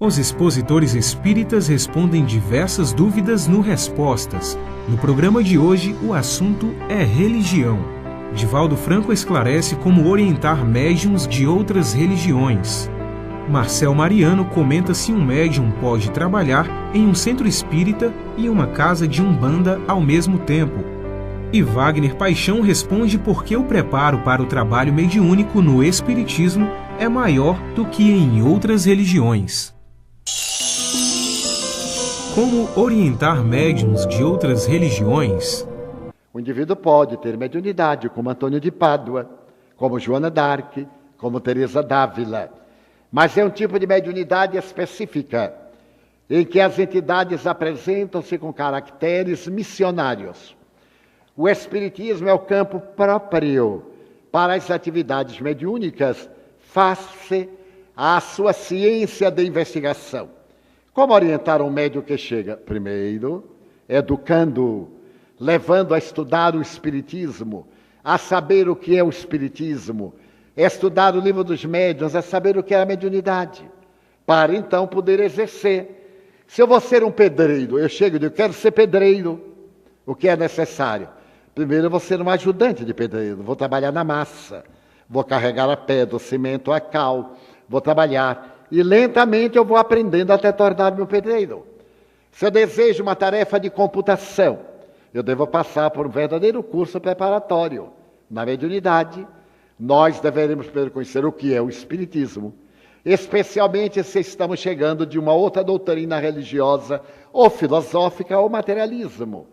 Os expositores espíritas respondem diversas dúvidas no Respostas. No programa de hoje, o assunto é religião. Divaldo Franco esclarece como orientar médiuns de outras religiões. Marcel Mariano comenta se um médium pode trabalhar em um centro espírita e uma casa de umbanda ao mesmo tempo. E Wagner Paixão responde por que o preparo para o trabalho mediúnico no espiritismo é maior do que em outras religiões. Como orientar médiuns de outras religiões? O indivíduo pode ter mediunidade, como Antônio de Pádua, como Joana d'Arc, como Teresa d'Ávila. Mas é um tipo de mediunidade específica, em que as entidades apresentam-se com caracteres missionários. O espiritismo é o campo próprio para as atividades mediúnicas, face à sua ciência de investigação. Como orientar um médium que chega? Primeiro, educando, levando a estudar o espiritismo, a saber o que é o espiritismo, estudar o livro dos médiuns, a saber o que é a mediunidade, para então poder exercer. Se eu vou ser um pedreiro, eu chego e digo, quero ser pedreiro, o que é necessário? Primeiro eu vou ser um ajudante de pedreiro, vou trabalhar na massa, vou carregar a pedra, o cimento, a cal, vou trabalhar. E lentamente eu vou aprendendo até tornar-me um pedreiro. Se eu desejo uma tarefa de computação, eu devo passar por um verdadeiro curso preparatório. Na mediunidade, nós deveremos primeiro conhecer o que é o espiritismo, especialmente se estamos chegando de uma outra doutrina religiosa, ou filosófica, ou materialismo,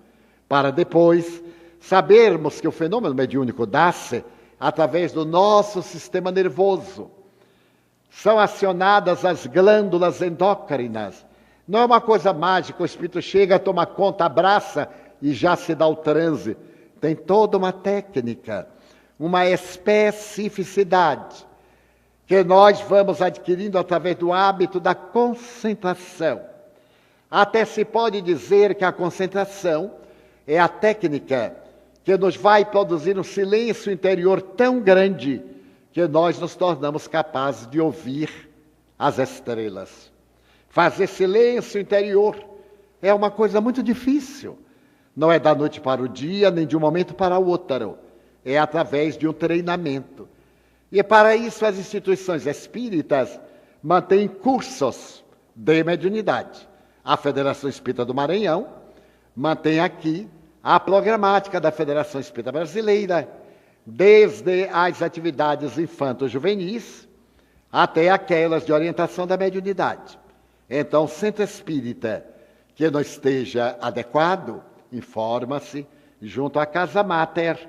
para depois sabermos que o fenômeno mediúnico dá-se através do nosso sistema nervoso. São acionadas as glândulas endócrinas. Não é uma coisa mágica, o espírito chega, toma conta, abraça e já se dá o transe. Tem toda uma técnica, uma especificidade, que nós vamos adquirindo através do hábito da concentração. Até se pode dizer que a concentração é a técnica que nos vai produzir um silêncio interior tão grande que nós nos tornamos capazes de ouvir as estrelas. Fazer silêncio interior é uma coisa muito difícil. Não é da noite para o dia, nem de um momento para o outro. É através de um treinamento. E para isso as instituições espíritas mantêm cursos de mediunidade. A Federação Espírita do Maranhão mantém aqui a programática da Federação Espírita Brasileira, desde as atividades infanto-juvenis até aquelas de orientação da mediunidade. Então, o centro espírita que não esteja adequado, informa-se junto à Casa Mater,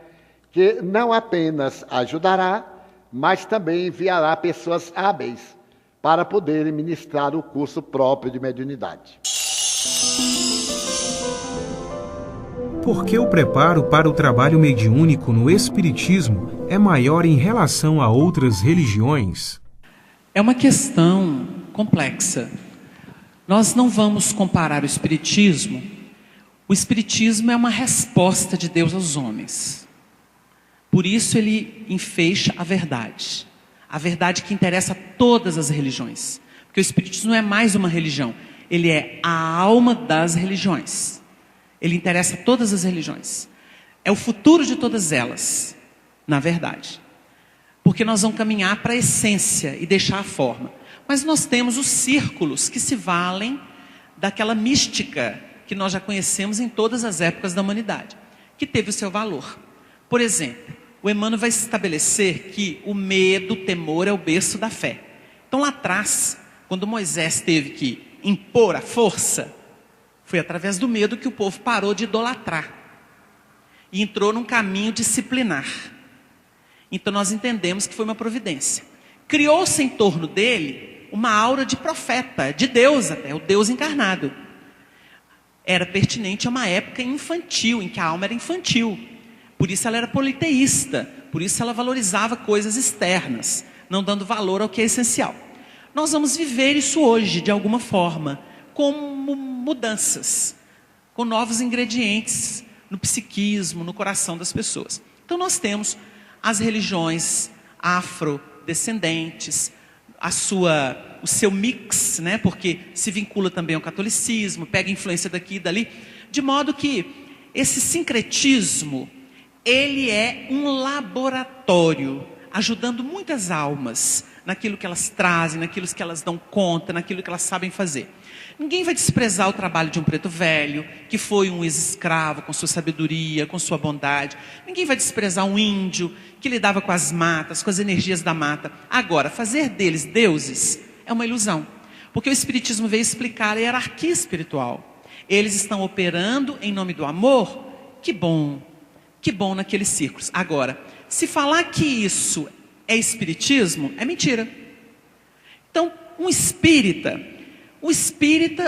que não apenas ajudará, mas também enviará pessoas hábeis para poderem ministrar o curso próprio de mediunidade. Por que o preparo para o trabalho mediúnico no espiritismo é maior em relação a outras religiões? É uma questão complexa. Nós não vamos comparar o espiritismo. O espiritismo é uma resposta de Deus aos homens. Por isso ele enfeixa a verdade que interessa a todas as religiões. Porque o espiritismo não é mais uma religião, ele é a alma das religiões. Ele interessa a todas as religiões. É o futuro de todas elas, na verdade. Porque nós vamos caminhar para a essência e deixar a forma. Mas nós temos os círculos que se valem daquela mística que nós já conhecemos em todas as épocas da humanidade, que teve o seu valor. Por exemplo, o Emmanuel vai estabelecer que o medo, o temor é o berço da fé. Então lá atrás, quando Moisés teve que impor a força, foi através do medo que o povo parou de idolatrar e entrou num caminho disciplinar. Então nós entendemos que foi uma providência. Criou-se em torno dele uma aura de profeta, de Deus até, o Deus encarnado. Era pertinente a uma época infantil, em que a alma era infantil. Por isso ela era politeísta, por isso ela valorizava coisas externas, não dando valor ao que é essencial. Nós vamos viver isso hoje, de alguma forma, como mudanças, com novos ingredientes no psiquismo, no coração das pessoas. Então nós temos as religiões afrodescendentes, o seu mix, né? Porque se vincula também ao catolicismo, pega influência daqui e dali, de modo que esse sincretismo, ele é um laboratório, ajudando muitas almas naquilo que elas trazem, naquilo que elas dão conta, naquilo que elas sabem fazer. Ninguém vai desprezar o trabalho de um preto velho, que foi um ex-escravo com sua sabedoria, com sua bondade. Ninguém vai desprezar um índio que lidava com as matas, com as energias da mata. Agora, fazer deles deuses é uma ilusão, porque o Espiritismo veio explicar a hierarquia espiritual. Eles estão operando em nome do amor. Que bom naqueles círculos. Agora, se falar que isso é Espiritismo, é mentira. Então, o espírita,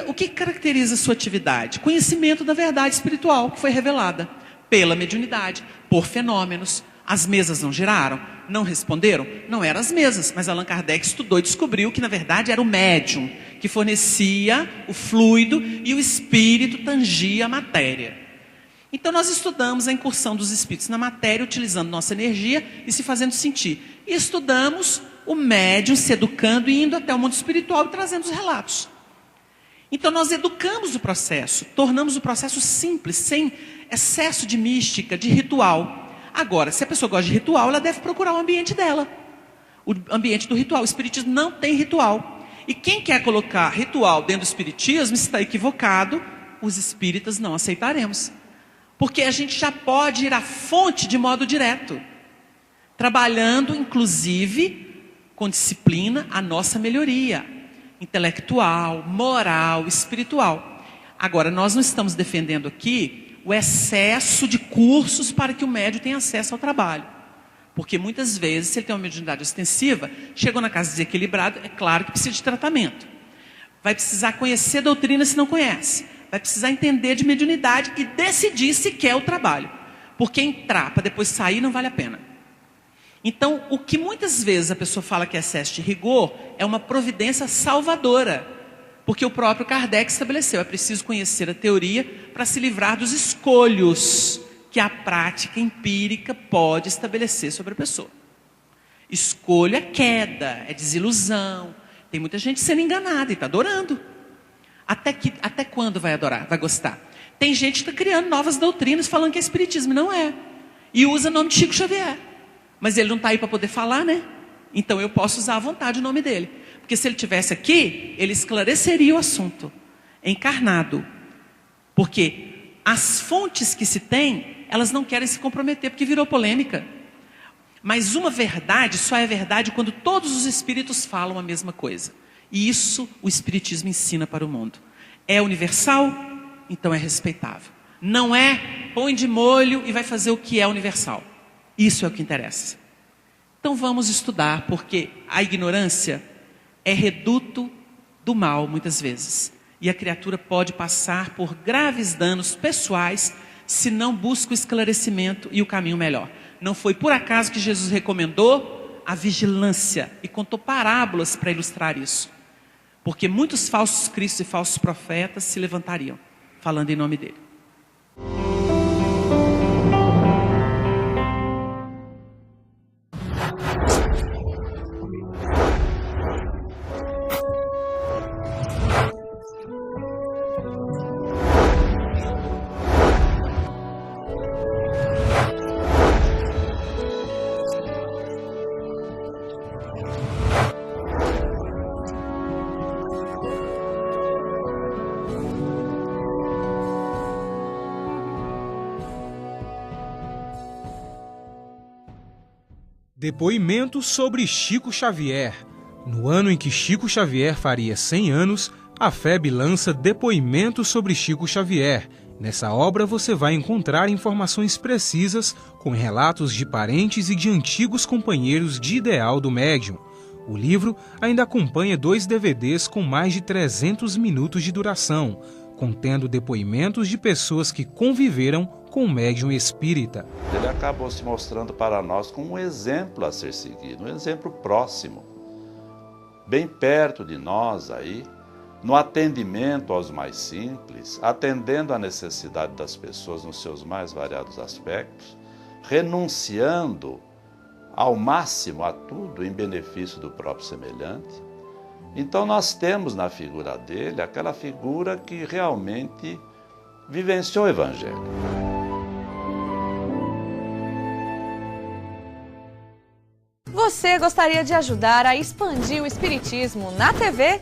o que caracteriza a sua atividade? Conhecimento da verdade espiritual que foi revelada pela mediunidade, por fenômenos. As mesas não giraram? Não responderam? Não eram as mesas, mas Allan Kardec estudou e descobriu que na verdade era o médium que fornecia o fluido e o espírito tangia a matéria. Então nós estudamos a incursão dos espíritos na matéria, utilizando nossa energia e se fazendo sentir. E estudamos o médium se educando e indo até o mundo espiritual e trazendo os relatos. Então nós educamos o processo, tornamos o processo simples, sem excesso de mística, de ritual. Agora, se a pessoa gosta de ritual, ela deve procurar o ambiente dela. O ambiente do ritual. O Espiritismo não tem ritual. E quem quer colocar ritual dentro do Espiritismo está equivocado. Os espíritas não aceitaremos. Porque a gente já pode ir à fonte de modo direto. Trabalhando, inclusive, com disciplina, a nossa melhoria intelectual, moral, espiritual. Agora, nós não estamos defendendo aqui o excesso de cursos para que o médium tenha acesso ao trabalho. Porque muitas vezes, se ele tem uma mediunidade ostensiva, chegou na casa desequilibrado, é claro que precisa de tratamento. Vai precisar conhecer a doutrina se não conhece. Vai precisar entender de mediunidade e decidir se quer o trabalho. Porque entrar para depois sair não vale a pena. Então, o que muitas vezes a pessoa fala que é excesso de rigor é uma providência salvadora. Porque o próprio Kardec estabeleceu, é preciso conhecer a teoria para se livrar dos escolhos que a prática empírica pode estabelecer sobre a pessoa. Escolha é queda, é desilusão. Tem muita gente sendo enganada e está adorando. Até quando vai adorar, vai gostar? Tem gente que está criando novas doutrinas falando que é espiritismo, não é. E usa o nome de Chico Xavier. Mas ele não está aí para poder falar, né? Então eu posso usar à vontade o nome dele. Porque se ele estivesse aqui, ele esclareceria o assunto, encarnado. Porque as fontes que se tem, elas não querem se comprometer, porque virou polêmica. Mas uma verdade só é verdade quando todos os espíritos falam a mesma coisa. E isso o Espiritismo ensina para o mundo. É universal? Então é respeitável. Não é, põe de molho e vai fazer o que é universal. Isso é o que interessa. Então vamos estudar, porque a ignorância é reduto do mal, muitas vezes. E a criatura pode passar por graves danos pessoais se não busca o esclarecimento e o caminho melhor. Não foi por acaso que Jesus recomendou a vigilância e contou parábolas para ilustrar isso. Porque muitos falsos cristos e falsos profetas se levantariam, falando em nome dele. Depoimento sobre Chico Xavier. No ano em que Chico Xavier faria 100 anos, a FEB lança Depoimento sobre Chico Xavier. Nessa obra você vai encontrar informações precisas com relatos de parentes e de antigos companheiros de ideal do médium. O livro ainda acompanha 2 DVDs com mais de 300 minutos de duração, contendo depoimentos de pessoas que conviveram com o médium espírita. Ele acabou se mostrando para nós como um exemplo a ser seguido, um exemplo próximo, bem perto de nós aí, no atendimento aos mais simples, atendendo à necessidade das pessoas nos seus mais variados aspectos, renunciando ao máximo a tudo em benefício do próprio semelhante. Então nós temos na figura dele aquela figura que realmente vivenciou o Evangelho. Você gostaria de ajudar a expandir o Espiritismo na TV?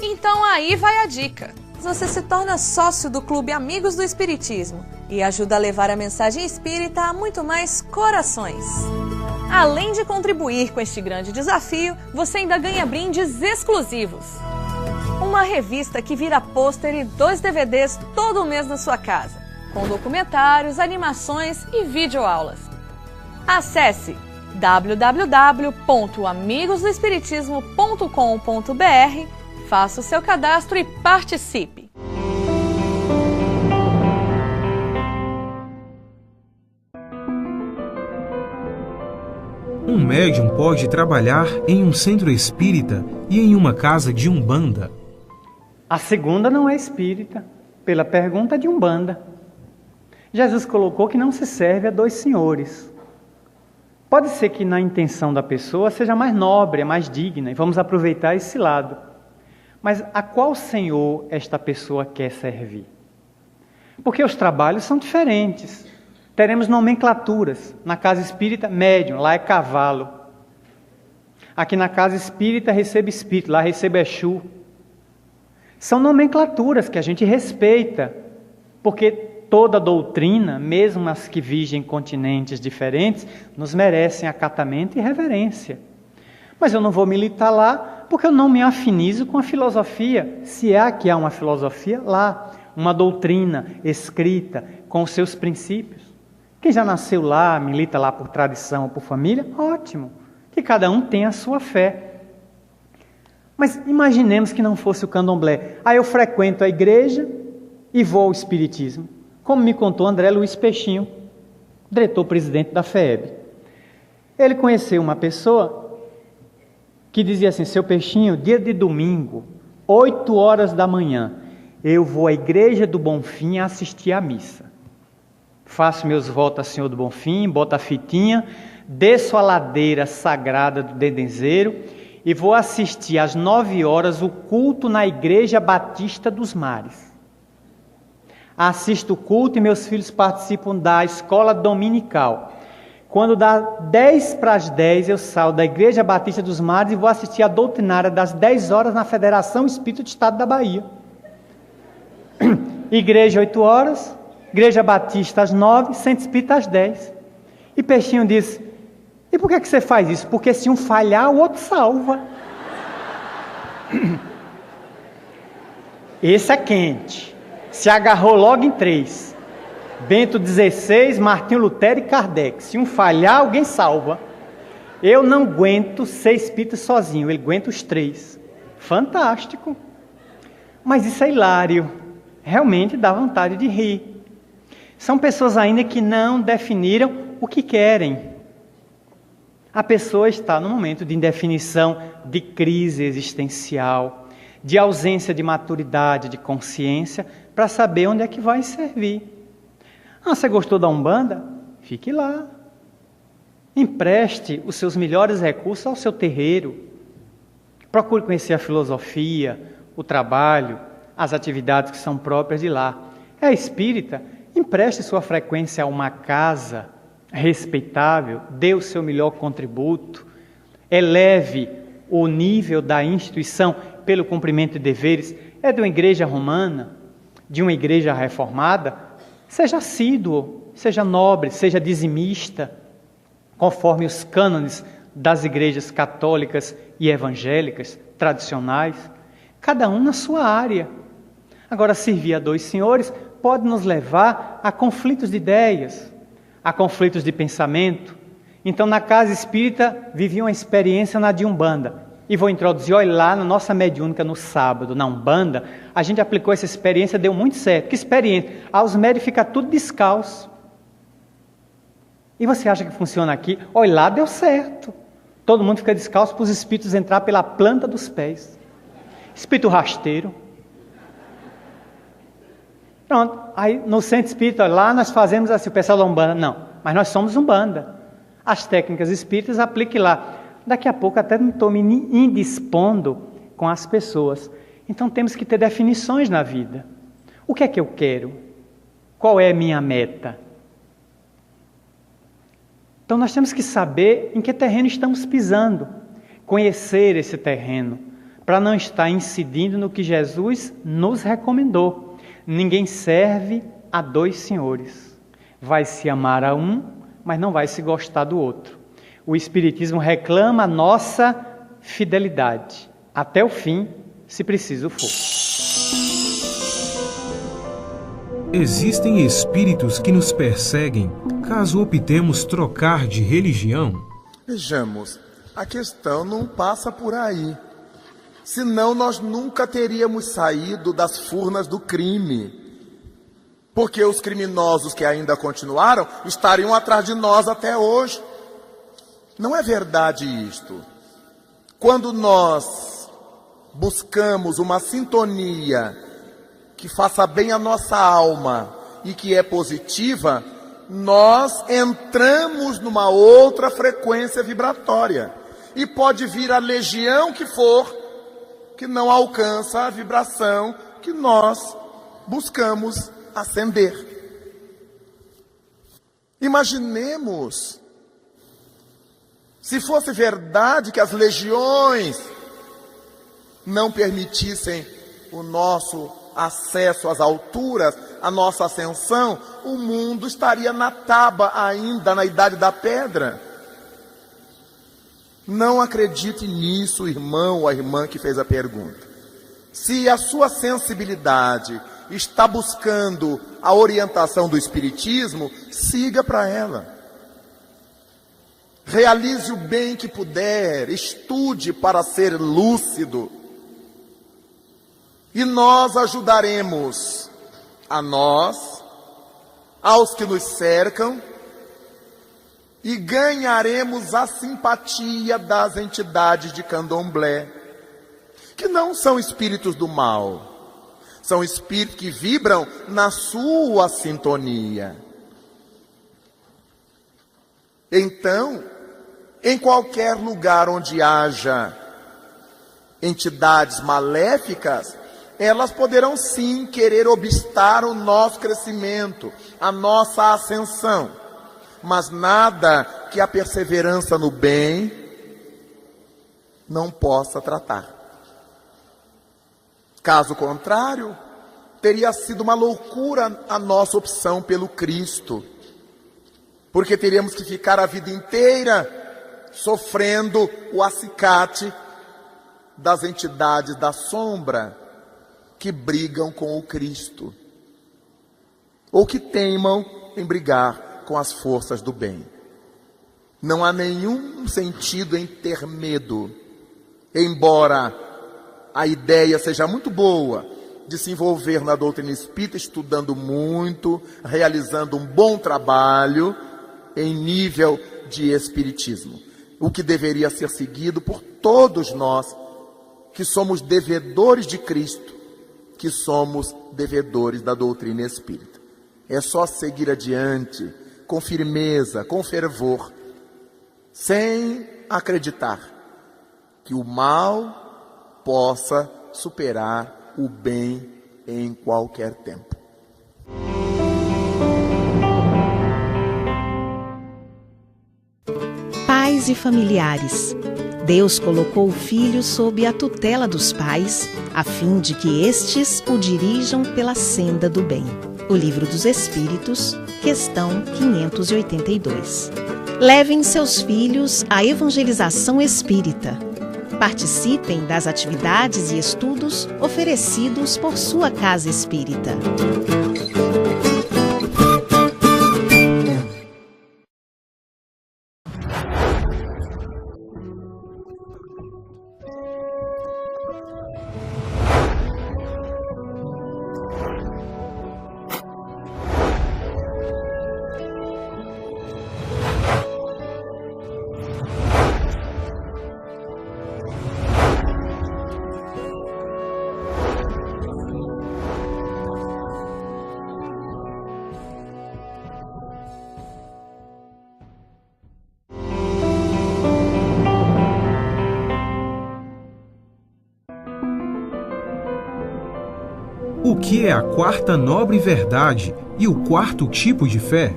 Então aí vai a dica. Você se torna sócio do Clube Amigos do Espiritismo e ajuda a levar a mensagem espírita a muito mais corações. Além de contribuir com este grande desafio, você ainda ganha brindes exclusivos. Uma revista que vira pôster e 2 DVDs todo mês na sua casa, com documentários, animações e videoaulas. Acesse www.amigosdoespiritismo.com.br, faça o seu cadastro e participe! Um médium pode trabalhar em um centro espírita e em uma casa de umbanda? A segunda não é espírita, pela pergunta de umbanda. Jesus colocou que não se serve a 2 senhores. Pode ser que na intenção da pessoa seja mais nobre, mais digna, e vamos aproveitar esse lado. Mas a qual senhor esta pessoa quer servir? Porque os trabalhos são diferentes. Teremos nomenclaturas. Na casa espírita, médium, lá é cavalo. Aqui na casa espírita, recebe espírito, lá recebe Exu. São nomenclaturas que a gente respeita, porque toda doutrina, mesmo as que vigem em continentes diferentes, nos merecem acatamento e reverência. Mas eu não vou militar lá, porque eu não me afinizo com a filosofia. Se é que há uma filosofia, lá, uma doutrina escrita com os seus princípios. Quem já nasceu lá, milita lá por tradição ou por família, ótimo. Que cada um tenha a sua fé. Mas imaginemos que não fosse o candomblé. Aí eu frequento a igreja e vou ao espiritismo. Como me contou André Luiz Peixinho, diretor-presidente da FEB. Ele conheceu uma pessoa que dizia assim: seu Peixinho, dia de domingo, 8 horas da manhã, eu vou à igreja do Bonfim assistir à missa. Faço meus votos a Senhor do Bonfim, boto a fitinha, desço a ladeira sagrada do Dedenzeiro e vou assistir às 9 horas o culto na Igreja Batista dos Mares. Assisto o culto e meus filhos participam da escola dominical. Quando dá 10 para as 10, eu saio da Igreja Batista dos Mares e vou assistir a doutrinária das 10 horas na Federação Espírita do Estado da Bahia. Igreja 8 horas... Igreja Batista às 9, Centro Espírita às 10. E Peixinho disse: e por que você faz isso? Porque se um falhar, o outro salva. Esse é quente. Se agarrou logo em 3. Bento XVI, Martinho Lutero e Kardec. Se um falhar, alguém salva. Eu não aguento ser espírita sozinho, ele aguenta os 3. Fantástico. Mas isso é hilário. Realmente dá vontade de rir. São pessoas ainda que não definiram o que querem. A pessoa está no momento de indefinição, de crise existencial, de ausência de maturidade, de consciência, para saber onde é que vai servir. Ah, você gostou da Umbanda? Fique lá. Empreste os seus melhores recursos ao seu terreiro. Procure conhecer a filosofia, o trabalho, as atividades que são próprias de lá. É espírita? Empreste sua frequência a uma casa respeitável, dê o seu melhor contributo, eleve o nível da instituição pelo cumprimento de deveres. É de uma igreja romana, de uma igreja reformada, seja assíduo, seja nobre, seja dizimista, conforme os cânones das igrejas católicas e evangélicas tradicionais, cada um na sua área. Agora, servir a 2 senhores pode nos levar a conflitos de ideias, a conflitos de pensamento. Então, na casa espírita, vivi uma experiência na de Umbanda. E vou introduzir, olha lá, na nossa mediúnica no sábado, na Umbanda, a gente aplicou essa experiência, deu muito certo. Que experiência? Os médios ficam tudo descalço. E você acha que funciona aqui? Olha lá, deu certo. Todo mundo fica descalço para os espíritos entrar pela planta dos pés. Espírito rasteiro. Pronto, aí no centro espírita, lá nós fazemos assim, o pessoal da Umbanda, não, mas nós somos Umbanda. As técnicas espíritas aplique lá. Daqui a pouco até não estou me indispondo com as pessoas. Então temos que ter definições na vida. O que é que eu quero? Qual é a minha meta? Então nós temos que saber em que terreno estamos pisando, conhecer esse terreno, para não estar incidindo no que Jesus nos recomendou. Ninguém serve a dois senhores. Vai se amar a um, mas não vai se gostar do outro. O Espiritismo reclama a nossa fidelidade, até o fim, se preciso for. Existem espíritos que nos perseguem caso optemos trocar de religião? Vejamos, a questão não passa por aí. Senão nós nunca teríamos saído das furnas do crime. Porque os criminosos que ainda continuaram estariam atrás de nós até hoje. Não é verdade isto. Quando nós buscamos uma sintonia que faça bem à nossa alma e que é positiva, nós entramos numa outra frequência vibratória. E pode vir a legião que for, que não alcança a vibração que nós buscamos ascender. Imaginemos, se fosse verdade que as legiões não permitissem o nosso acesso às alturas, a nossa ascensão, o mundo estaria na taba ainda, na idade da pedra. Não acredite nisso, irmão ou a irmã que fez a pergunta. Se a sua sensibilidade está buscando a orientação do Espiritismo, siga para ela. Realize o bem que puder, estude para ser lúcido. E nós ajudaremos a nós, aos que nos cercam, e ganharemos a simpatia das entidades de candomblé, que não são espíritos do mal, são espíritos que vibram na sua sintonia. Então, em qualquer lugar onde haja entidades maléficas, elas poderão sim querer obstar o nosso crescimento, a nossa ascensão. Mas nada que a perseverança no bem não possa tratar. Caso contrário, teria sido uma loucura a nossa opção pelo Cristo. Porque teríamos que ficar a vida inteira sofrendo o acicate das entidades da sombra que brigam com o Cristo, ou que teimam em brigar com as forças do bem. Não há nenhum sentido em ter medo, embora a ideia seja muito boa de se envolver na doutrina espírita, estudando muito, realizando um bom trabalho em nível de espiritismo, o que deveria ser seguido por todos nós que somos devedores de Cristo, que somos devedores da doutrina espírita. É só seguir adiante com firmeza, com fervor, sem acreditar que o mal possa superar o bem em qualquer tempo. Pais e familiares. Deus colocou o filho sob a tutela dos pais, a fim de que estes o dirijam pela senda do bem. O Livro dos Espíritos, questão 582. Levem seus filhos à evangelização espírita. Participem das atividades e estudos oferecidos por sua casa espírita. que é a quarta nobre verdade e o quarto tipo de fé?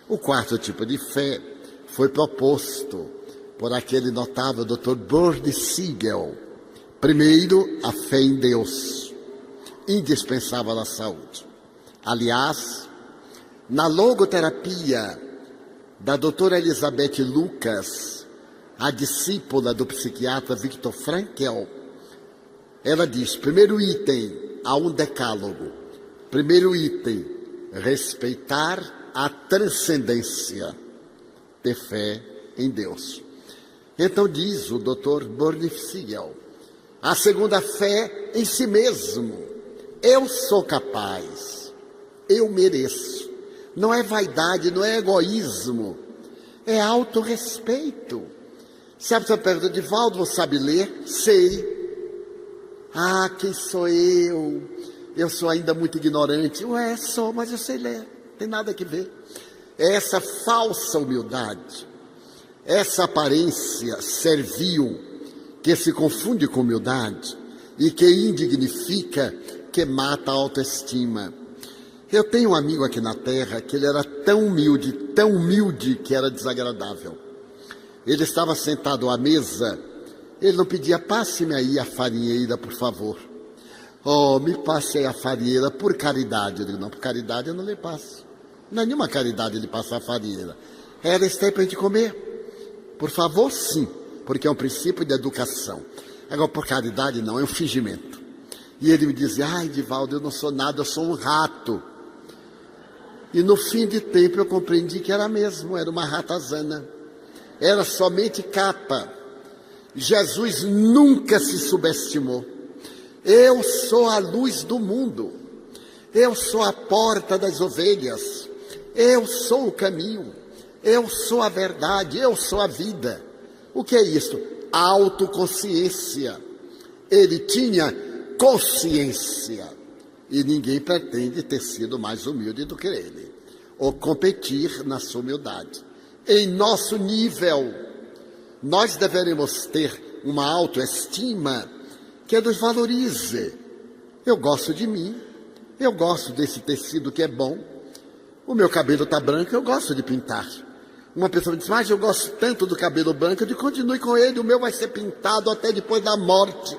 O quarto tipo de fé foi proposto por aquele notável Dr. Bernie Siegel. Primeiro, a fé em Deus, indispensável à saúde. Aliás, na logoterapia da doutora Elizabeth Lucas, a discípula do psiquiatra Viktor Frankl, ela diz, primeiro item, há um decálogo. Primeiro item, respeitar a transcendência, ter fé em Deus. Então diz o Dr. Bernie Siegel, a segunda fé em si mesmo. Eu sou capaz, eu mereço. Não é vaidade, não é egoísmo, é autorrespeito. Se a pessoa pergunta, Divaldo, você sabe ler? Sei. Ah, quem sou eu? Eu sou ainda muito ignorante. Ué, sou, mas eu sei ler. Tem nada que ver. É essa falsa humildade, essa aparência servil que se confunde com humildade e que indignifica, que mata a autoestima. Eu tenho um amigo aqui na Terra que ele era tão humilde que era desagradável. Ele estava sentado à mesa, ele não pedia, passe-me aí a farinheira, por favor. Oh, me passe aí a farinheira por caridade. Eu digo, não, por caridade eu não lhe passo. Não é nenhuma caridade ele passar a farinheira. Era esse tempo para a gente comer. Por favor, sim, porque é um princípio de educação. Agora, por caridade não, é um fingimento. E ele me dizia, ai, Divaldo, eu não sou nada, eu sou um rato. E no fim de tempo eu compreendi que era mesmo, era uma ratazana. Era somente capa. Jesus nunca se subestimou. Eu sou a luz do mundo. Eu sou a porta das ovelhas. Eu sou o caminho. Eu sou a verdade. Eu sou a vida. O que é isso? Autoconsciência. Ele tinha consciência. E ninguém pretende ter sido mais humilde do que ele, ou competir na sua humildade. Em nosso nível, nós deveremos ter uma autoestima que nos valorize. Eu gosto de mim, eu gosto desse tecido que é bom, o meu cabelo está branco, eu gosto de pintar. Uma pessoa diz, mas eu gosto tanto do cabelo branco, eu digo, continue com ele, o meu vai ser pintado até depois da morte.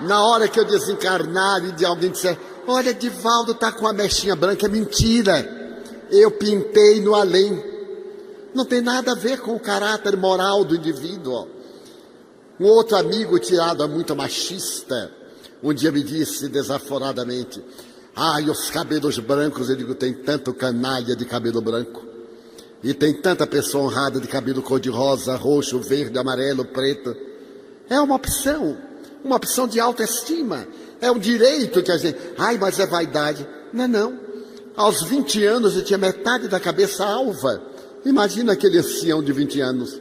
Na hora que eu desencarnar e de alguém disser, olha, Divaldo está com a mechinha branca, é mentira. Eu pintei no além. Não tem nada a ver com o caráter moral do indivíduo. Um outro amigo tirado muito machista, um dia me disse desaforadamente, ai, os cabelos brancos, eu digo, tem tanto canalha de cabelo branco. E tem tanta pessoa honrada de cabelo cor-de-rosa, roxo, verde, amarelo, preto. É uma opção de autoestima. É um direito que a gente... Ai, mas é vaidade. Não é não. Aos 20 anos eu tinha metade da cabeça alva. Imagina aquele ancião de 20 anos.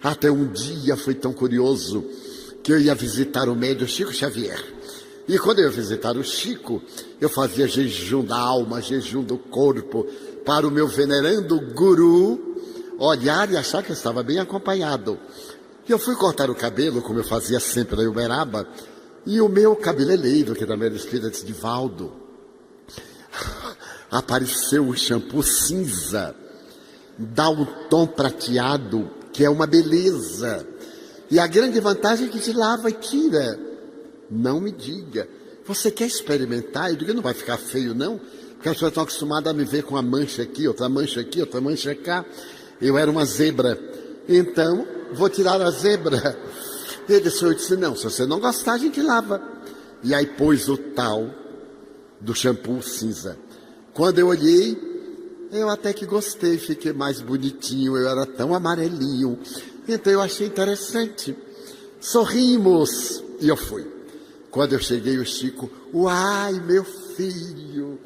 Até um dia foi tão curioso que eu ia visitar o médium Chico Xavier. E quando eu ia visitar o Chico, eu fazia jejum da alma, jejum do corpo, para o meu venerando guru olhar e achar que eu estava bem acompanhado. E eu fui cortar o cabelo, como eu fazia sempre na Uberaba, e o meu cabeleireiro, que também era espírita, disse, Divaldo, apareceu um shampoo cinza, dá um tom prateado, que é uma beleza. E a grande vantagem é que te lava e tira. Não me diga, você quer experimentar? Eu digo, não vai ficar feio não, porque as pessoas estão acostumadas a me ver com uma mancha aqui, outra mancha aqui, outra mancha cá. Eu era uma zebra. Então, vou tirar a zebra. Ele disse, não, se você não gostar, a gente lava. E aí pôs o tal do shampoo cinza. Quando eu olhei, eu até que gostei, fiquei mais bonitinho, eu era tão amarelinho. Então eu achei interessante. Sorrimos. E eu fui. Quando eu cheguei, o Chico, uai, meu filho,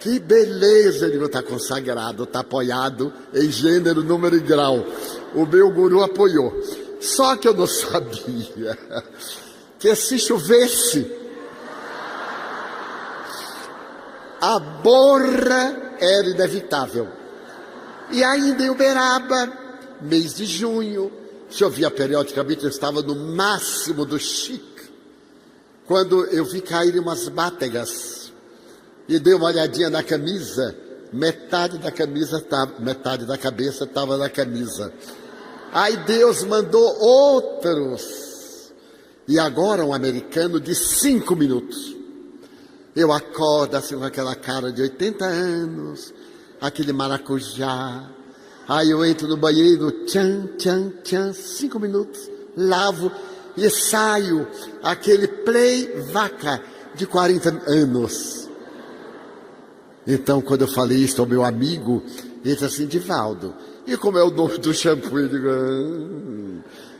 que beleza, ele está consagrado, está apoiado em gênero, número e grau. O meu guru apoiou. Só que eu não sabia que se chovesse, a borra era inevitável. E ainda em Uberaba, mês de junho, chovia periodicamente, eu estava no máximo do chique. quando eu vi cair umas bátegas e dei uma olhadinha na camisa, metade da cabeça estava na camisa. Aí Deus mandou outros. E agora um americano de 5 minutos. Eu acordo assim com aquela cara de 80 anos, aquele maracujá. Aí eu entro no banheiro, tchan, tchan, tchan, 5 minutos, lavo e saio, aquele play vaca de 40 anos. Então, quando eu falei isso ao meu amigo, ele disse assim: Divaldo, e como é o nome do shampoo? Eu digo: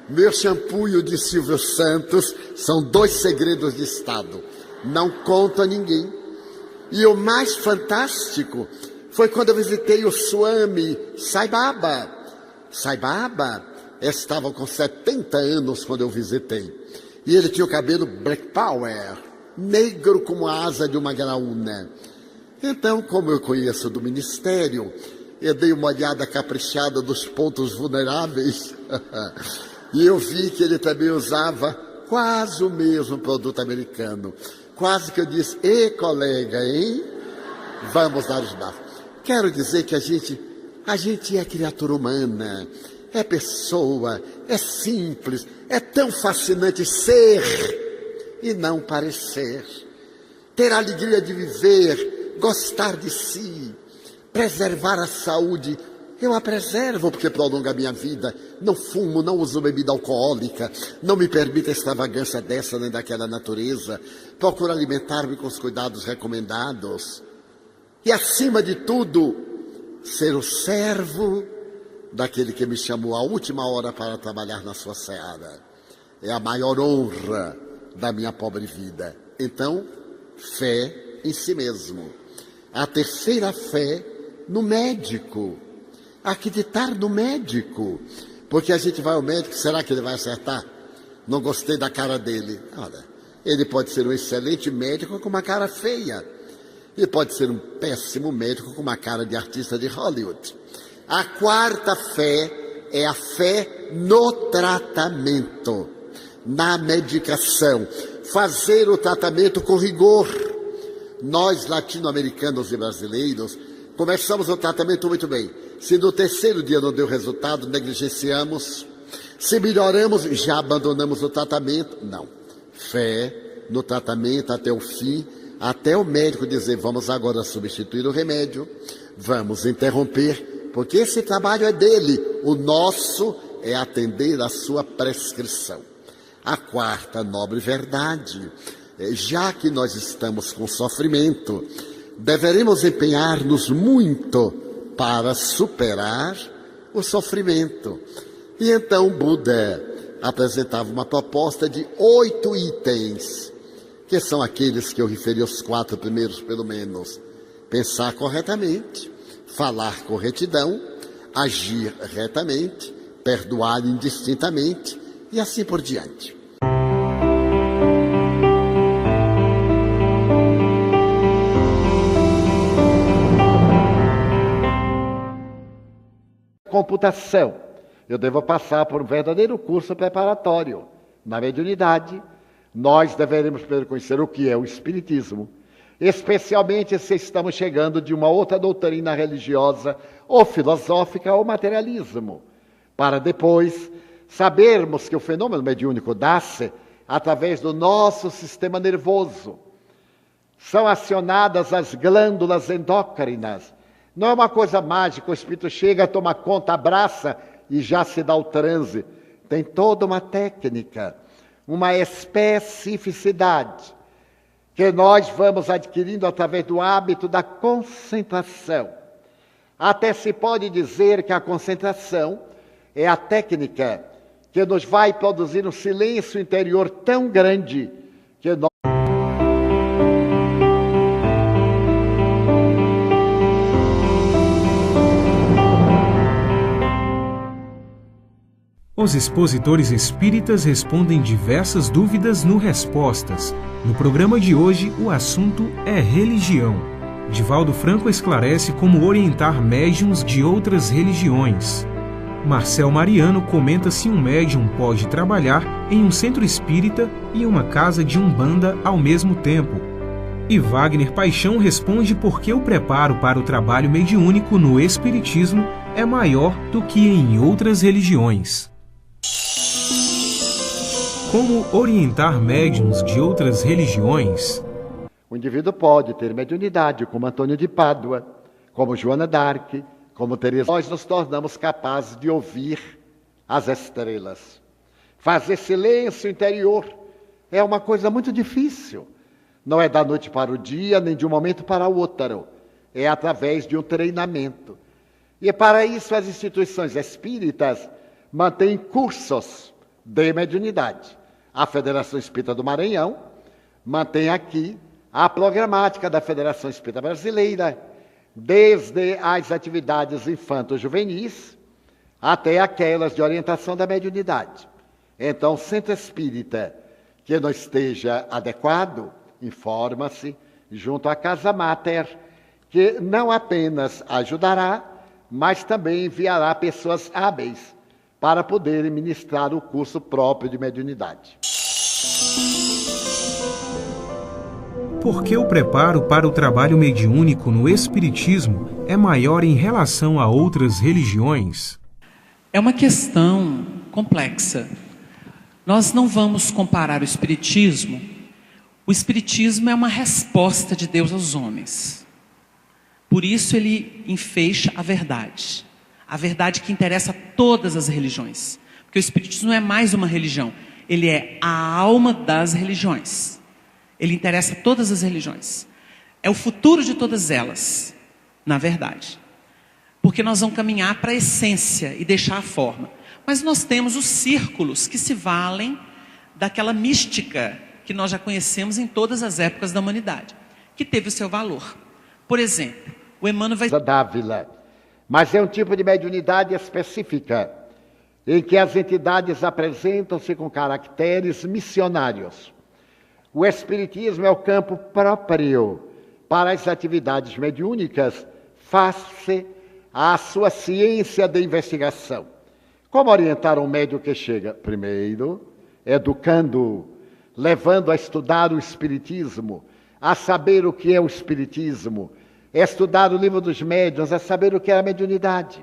meu shampoo e o de Silvio Santos são 2 segredos de Estado. Não conto a ninguém. E o mais fantástico foi quando eu visitei o Swami Sai Baba. Sai Baba estava com 70 anos quando eu visitei. E ele tinha o cabelo black power, negro como a asa de uma graúna. Então, como eu conheço do ministério, eu dei uma olhada caprichada dos pontos vulneráveis e eu vi que ele também usava quase o mesmo produto americano. Quase que eu disse: "Ei, colega, hein? Vamos dar os braços." Quero dizer que a gente é criatura humana, é pessoa, é simples, é tão fascinante ser e não parecer. Ter a alegria de viver, gostar de si, preservar a saúde. Eu a preservo porque prolonga a minha vida. Não fumo, não uso bebida alcoólica, não me permito extravagância dessa nem daquela natureza. Procuro alimentar-me com os cuidados recomendados. E, acima de tudo, ser o servo daquele que me chamou à última hora para trabalhar na sua seara. É a maior honra da minha pobre vida. Então, fé em si mesmo. A terceira fé no médico. Acreditar no médico. Porque a gente vai ao médico, será que ele vai acertar? Não gostei da cara dele. Olha, ele pode ser um excelente médico com uma cara feia. E pode ser um péssimo médico com uma cara de artista de Hollywood. A quarta fé é a fé no tratamento, na medicação. Fazer o tratamento com rigor. Nós, latino-americanos e brasileiros, começamos o tratamento muito bem. Se no terceiro dia não deu resultado, negligenciamos. Se melhoramos, já abandonamos o tratamento. Não. Fé no tratamento até o fim, até o médico dizer: vamos agora substituir o remédio, vamos interromper, porque esse trabalho é dele. O nosso é atender a sua prescrição. A quarta nobre verdade: já que nós estamos com sofrimento, deveremos empenhar-nos muito para superar o sofrimento. E então Buda apresentava uma proposta de 8 itens, que são aqueles que eu referi, os 4 primeiros pelo menos. Pensar corretamente, falar com retidão, agir retamente, perdoar indistintamente e assim por diante. Computação. Eu devo passar por um verdadeiro curso preparatório. Na mediunidade, nós deveremos primeiro conhecer o que é o Espiritismo, especialmente se estamos chegando de uma outra doutrina religiosa, ou filosófica, ou materialismo, para depois sabermos que o fenômeno mediúnico dá-se através do nosso sistema nervoso. São acionadas as glândulas endócrinas. Não é uma coisa mágica, o espírito chega, toma conta, abraça e já se dá o transe. Tem toda uma técnica, uma especificidade, que nós vamos adquirindo através do hábito da concentração. Até se pode dizer que a concentração é a técnica que nos vai produzir um silêncio interior tão grande que nós... Os expositores espíritas respondem diversas dúvidas no Respostas. No programa de hoje, o assunto é religião. Divaldo Franco esclarece como orientar médiuns de outras religiões. Marcel Mariano comenta se um médium pode trabalhar em um centro espírita e uma casa de umbanda ao mesmo tempo. E Wagner Paixão responde por que o preparo para o trabalho mediúnico no espiritismo é maior do que em outras religiões. Como orientar médiuns de outras religiões? O indivíduo pode ter mediunidade, como Antônio de Pádua, como Joana d'Arc, como Teresa. Nós nos tornamos capazes de ouvir as estrelas. Fazer silêncio interior é uma coisa muito difícil. Não é da noite para o dia, nem de um momento para o outro. É através de um treinamento. E para isso as instituições espíritas mantêm cursos de mediunidade. A Federação Espírita do Maranhão mantém aqui a programática da Federação Espírita Brasileira, desde as atividades infanto-juvenis até aquelas de orientação da mediunidade. Então, o centro espírita que não esteja adequado, informa-se junto à Casa Mater, que não apenas ajudará, mas também enviará pessoas hábeis para poderem ministrar o curso próprio de mediunidade. Por que o preparo para o trabalho mediúnico no espiritismo é maior em relação a outras religiões? É uma questão complexa. Nós não vamos comparar o espiritismo. O espiritismo é uma resposta de Deus aos homens. Por isso ele enfeixa a verdade que interessa a todas as religiões. Porque o espiritismo não é mais uma religião, ele é a alma das religiões. Ele interessa a todas as religiões. É o futuro de todas elas, na verdade. Porque nós vamos caminhar para a essência e deixar a forma. Mas nós temos os círculos que se valem daquela mística que nós já conhecemos em todas as épocas da humanidade, que teve o seu valor. Por exemplo, o Emmanuel vai... Dávila. Mas é um tipo de mediunidade específica, em que as entidades apresentam-se com caracteres missionários. O espiritismo é o campo próprio para as atividades mediúnicas face à sua ciência de investigação. Como orientar um médium que chega? Primeiro, educando, levando a estudar o espiritismo, a saber o que é o espiritismo, estudar o livro dos médiuns, a saber o que é a mediunidade,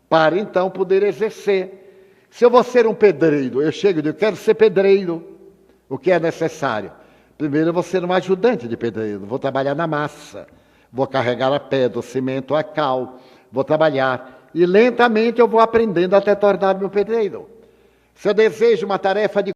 para então poder exercer. Se eu vou ser um pedreiro, eu chego e digo, quero ser pedreiro, o que é necessário? Primeiro eu vou ser um ajudante de pedreiro, vou trabalhar na massa, vou carregar a pedra, o cimento, a cal, vou trabalhar. E lentamente eu vou aprendendo até tornar-me um pedreiro. Se eu desejo uma tarefa de